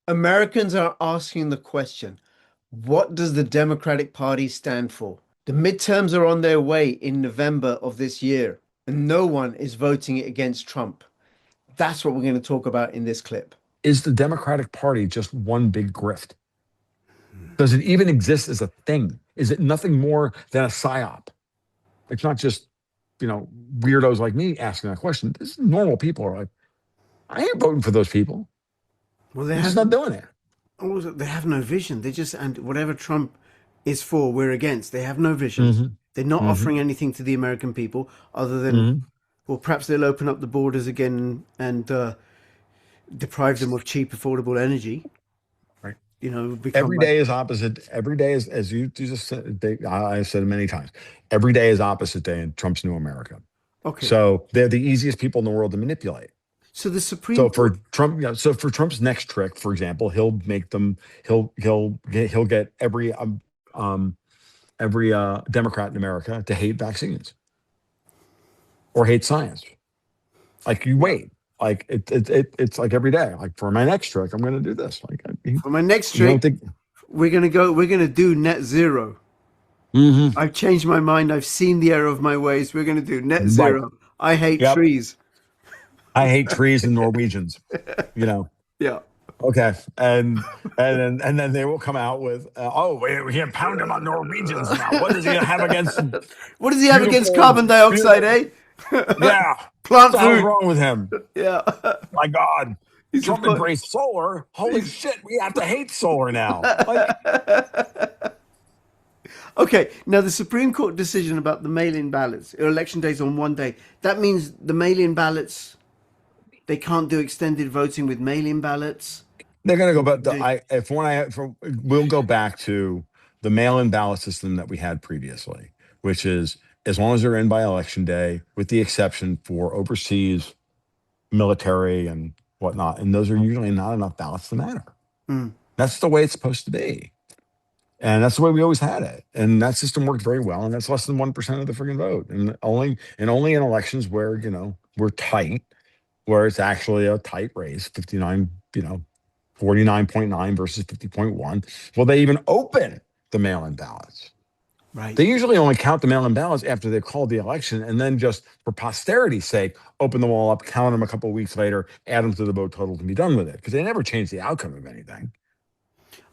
Americans are asking the question, what does the Democratic Party stand for? The midterms are on their way in November of this year, and no one is voting against Trump. That's what we're going to talk about in this clip. Is the Democratic Party just one big grift? Does it even exist as a thing? Is it nothing more than a psyop? It's not just, weirdos like me asking that question. This is normal people are like, I ain't voting for those people. Well, I'm just not doing it. they have no vision. They just, and whatever Trump is for, we're against. They have no vision. Hmm. They're not Hmm. offering anything to the American people other than, Hmm. well, perhaps they'll open up the borders again and deprive them of cheap, affordable energy. Right. Become Every like, day is opposite. Every day is, as you just said, I said it many times. Every day is opposite day in Trump's new America. okay. So they're the easiest people in the world to manipulate. So the Supreme So Court, for Trump, so for Trump's next trick, for example, he'll make them. He'll get every Democrat in America to hate vaccines or hate science. Like you wait, like it's like every day. Like for my next trick, I'm going to do this. Like for my next you don't trick, think? we're gonna do net zero. Hmm. I've changed my mind. I've seen the error of my ways. We're gonna do net Right. zero. I hate Yep. trees. I hate trees and Norwegians. You know. Yeah. Okay. And then they will come out with, oh, we can pound him on Norwegians now. What does he have against What does he have against beautiful, carbon dioxide, beautiful? eh? Yeah. What Plant the hell's food. wrong with him? Yeah. My God. He's a Trump fu- embraced solar. Holy he's shit, we have to hate solar now. Like, Okay, now the Supreme Court decision about the mail-in ballots, election days on one day, that means the mail-in ballots, they can't do extended voting with mail-in ballots. they're gonna go, but They, we'll go back to the mail-in ballot system that we had previously, which is as long as they're in by election day, with the exception for overseas military and whatnot, and those are usually not enough ballots to matter. hmm. That's the way it's supposed to be. And that's the way we always had it. And that system worked very well. And that's less than 1% of the freaking vote. And only in elections where, we're tight, where it's actually a tight race, 59, 49.9 versus 50.1. Well, they even open the mail-in ballots. Right. They usually only count the mail-in ballots after they've called the election, and then just for posterity's sake, open them all up, count them a couple of weeks later, add them to the vote total, and be done with it. Because they never change the outcome of anything.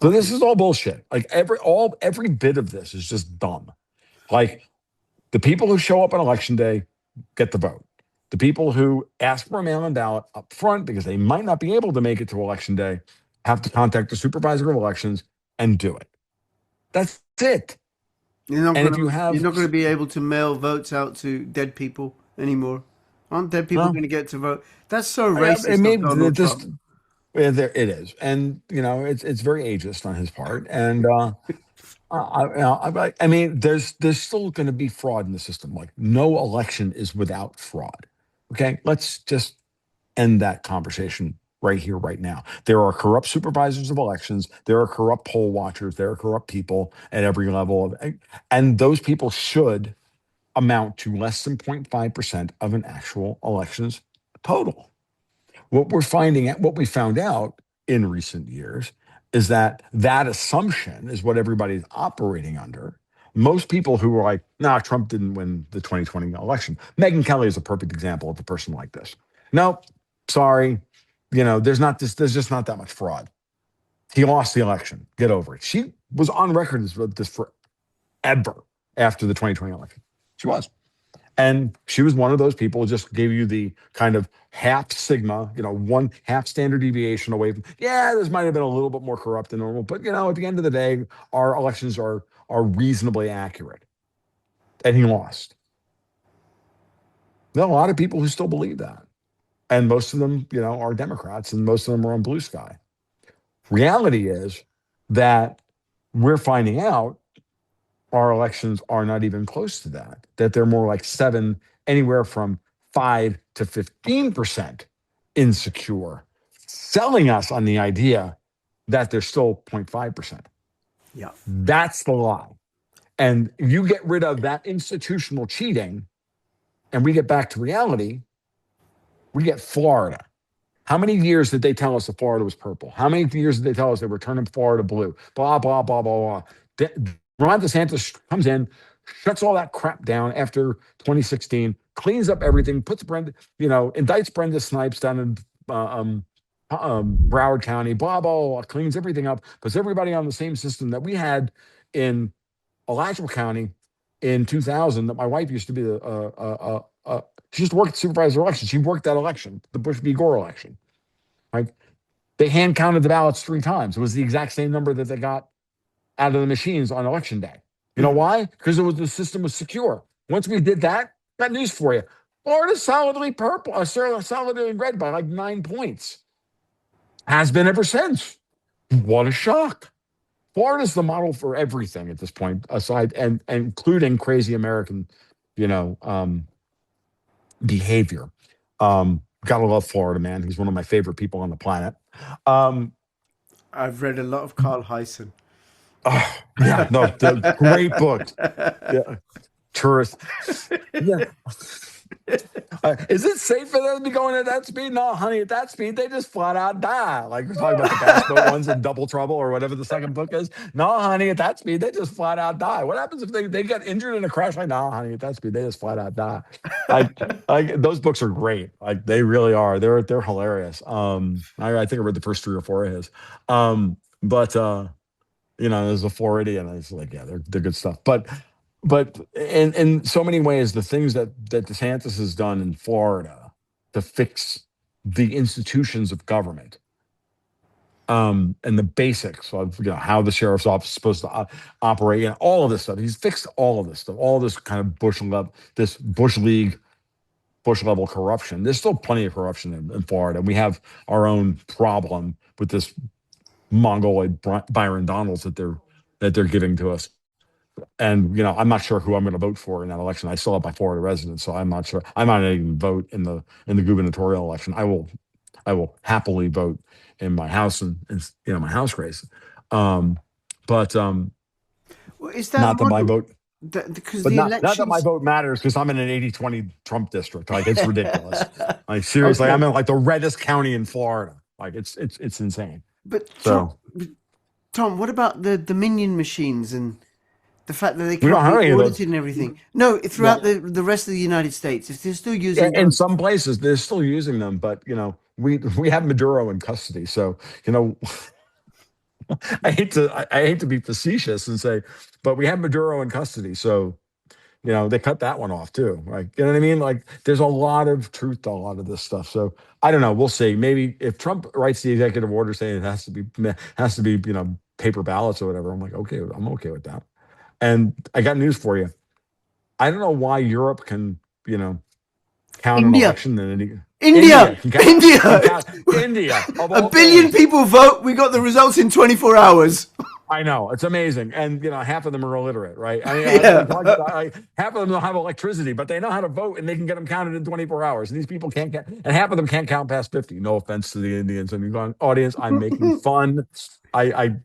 So this Okay. is all bullshit. Like every bit of this is just dumb. Like the people who show up on election day get the vote. The people who ask for a mail-in ballot up front because they might not be able to make it to election day have to contact the supervisor of elections and do it. That's it. And if you You're have, not gonna be able to mail votes out to dead people anymore. Aren't dead people well, gonna get to vote? That's so it racist may of Donald just Trump. there it is, and it's very ageist on his part, and I mean, there's still going to be fraud in the system. Like no election is without fraud. Okay, let's just end that conversation right here, right now. There are corrupt supervisors of elections. There are corrupt poll watchers. There are corrupt people at every level and those people should amount to less than 0.5% of an actual elections total. What we found out in recent years is that assumption is what everybody's operating under. Most people who were like, nah, Trump didn't win the 2020 election. Megyn Kelly is a perfect example of a person like this. No, sorry. There's just not that much fraud. He lost the election. Get over it. She was on record as this forever after the 2020 election. She was. And she was one of those people who just gave you the kind of half sigma, one half standard deviation away from, yeah, this might have been a little bit more corrupt than normal, but at the end of the day, our elections are reasonably accurate. And he lost. There are a lot of people who still believe that. And most of them, are Democrats and most of them are on blue sky. Reality is that we're finding out our elections are not even close to that they're more like anywhere from 5 to 15% insecure, selling us on the idea that they're still 0.5%. Yeah. That's the lie. And you get rid of that institutional cheating, and we get back to reality, we get Florida. How many years did they tell us that Florida was purple? How many years did they tell us they were turning Florida blue? Blah, blah, blah, blah, blah. Ron DeSantis comes in, shuts all that crap down after 2016, cleans up everything, puts Brenda, indicts Brenda Snipes down in Broward County, blah, blah, blah, cleans everything up, puts everybody on the same system that we had in Alachua County in 2000 that my wife used to be she used to work at the supervisor election. She worked that election, the Bush v. Gore election. Right? They hand counted the ballots 3 times. It was the exact same number that they got out of the machines on election day. You know why? Because the system was secure. Once we did that, got news for you. Florida's solidly purple, solidly red by like 9 points. Has been ever since. What a shock. Florida's the model for everything at this point, aside and including crazy American, behavior. Gotta love Florida, man. He's one of my favorite people on the planet. I've read a lot of Carl Hyson. Oh, yeah, no, the great book. Yeah, tourist. Yeah. Is it safe for them to be going at that speed? No, honey, at that speed, they just flat out die. Like we're talking about the bass boat ones in Double Trouble or whatever the second book is. No, honey, at that speed, they just flat out die. What happens if they get injured in a crash? Like, no, honey, at that speed, they just flat out die. Like those books are great. Like they really are. They're hilarious. I think I read the first 3 or 4 of his. There's a Floridian, and it's like, yeah, they're good stuff. But in so many ways, the things that DeSantis has done in Florida to fix the institutions of government, and the basics of how the sheriff's office is supposed to operate, and all of this stuff. He's fixed all of this stuff, all this kind of Bush League, Bush level corruption. There's still plenty of corruption in Florida. We have our own problem with this mongoloid Byron Donalds that they're giving to us. And I'm not sure who I'm going to vote for in that election. I still have my Florida residence, so I'm not sure. I might not even vote in the gubernatorial election. I will happily vote in my house and my house race. But is that not that my vote, because but the not elections... that my vote matters because I'm in an 80-20 Trump district. Like it's ridiculous. Like seriously, okay. I'm in like the reddest county in Florida. Like it's insane. But Tom, what about the Dominion machines and the fact that they can't be audited and everything? No, throughout the rest of the United States, if they're still using them. In some places, they're still using them, but we have Maduro in custody, so I hate to be facetious and say, but we have Maduro in custody, so they cut that one off too. Like, you know what I mean? Like, there's a lot of truth to a lot of this stuff. So I don't know. We'll see. Maybe if Trump writes the executive order saying it has to be paper ballots or whatever, I'm like, okay, I'm okay with that. And I got news for you. I don't know why Europe can, count an election than India. India. 1 billion people vote. We got the results in 24 hours. I know, it's amazing, and half of them are illiterate, right? I mean, half of them don't have electricity, but they know how to vote, and they can get them counted in 24 hours. And these people can't get, and half of them can't count past 50. No offense to the Indians, and you're going, audience, I'm making fun. I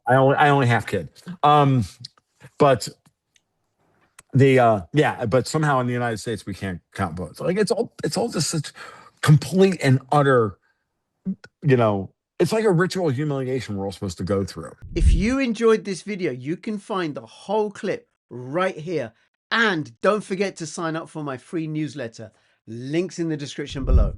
only half kid, but but somehow in the United States we can't count votes. Like it's all just such complete and utter, It's like a ritual humiliation we're all supposed to go through. If you enjoyed this video, you can find the whole clip right here. And don't forget to sign up for my free newsletter. Links in the description below.